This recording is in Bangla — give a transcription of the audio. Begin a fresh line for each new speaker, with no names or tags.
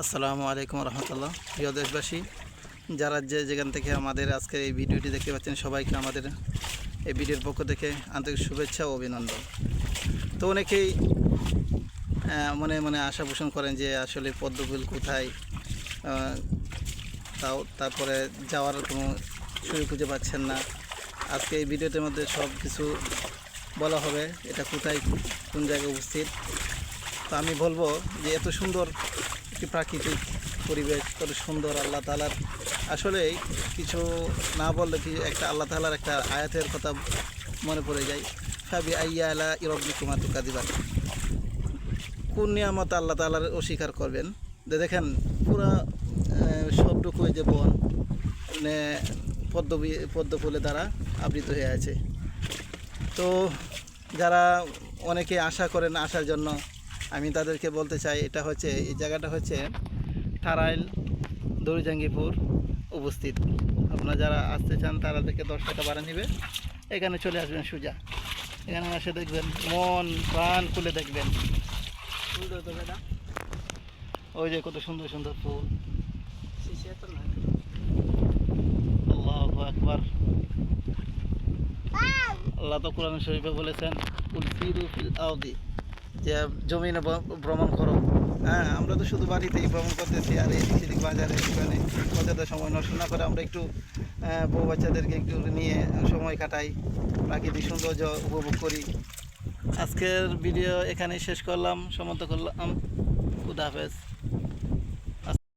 আসসালামু আলাইকুম রহমতুল্লাহ। প্রিয় দেশবাসী, যারা যেখান থেকে আমাদের আজকে এই ভিডিওটি দেখতে পাচ্ছেন, সবাইকে আমাদের এই ভিডিওর পক্ষ থেকে আন্তরিক শুভেচ্ছা ও অভিনন্দন। তো অনেকেই মনে মনে আশা পোষণ করেন যে আসলে পদ্মফুল কোথায়, তারপরে যাওয়ার কোনো সুযোগ খুঁজে পাচ্ছেন না। আজকে এই ভিডিওটির মধ্যে সব কিছু বলা হবে, এটা কোথায় কোন জায়গায় উপস্থিত। তো আমি বলবো যে এত সুন্দর একটি প্রাকৃতিক পরিবেশ, কত সুন্দর আল্লাহ তাআলার, আসলে কিছু না বললে কি একটা আল্লাহ তাআলার একটা আয়াতের কথা মনে পড়ে যায়, ফাবি আইয়া আলা ইরব্বিকুমা তুকাযিবান। কোন নিয়ামত আল্লাহ তাআলার অস্বীকার করবেন? দেখেন পুরা সবটুকু যে বন মানে পদ্ম ফুলে দ্বারা আবৃত হয়ে আছে। তো যারা অনেকে আশা করেন আসার জন্য, আমি তাদেরকে বলতে চাই, এটা হচ্ছে এই জায়গাটা হচ্ছে টারাইল দড়িজাঙ্গিপুর উপস্থিত। আপনারা যারা আসতে চান তারা থেকে 10 টাকা ভাড়া নেবে, এখানে চলে আসবেন সোজা। এখানে এসে দেখবেন, মন প্রাণ খুলে দেখবেন। ওই যে কত সুন্দর সুন্দর ফুল। আল্লাহু আকবার। আল্লাহ তো কোরআন শরীফে বলেছেন, কুল সিরু ফিল আরদি, যে জমিনে ভ্রমণ করো। হ্যাঁ, আমরা তো শুধু বাড়িতেই ভ্রমণ করতেছি, আর এদিক সেদিক বাজারে সেখানে অযথা সময় নষ্ট না করে আমরা একটু বউ বাচ্চাদেরকে একটু নিয়ে সময় কাটাই, প্রাকৃতিক সৌন্দর্য উপভোগ করি। আজকের ভিডিও এখানেই শেষ করলাম, সমাপ্ত করলাম। খুদা হাফেজ।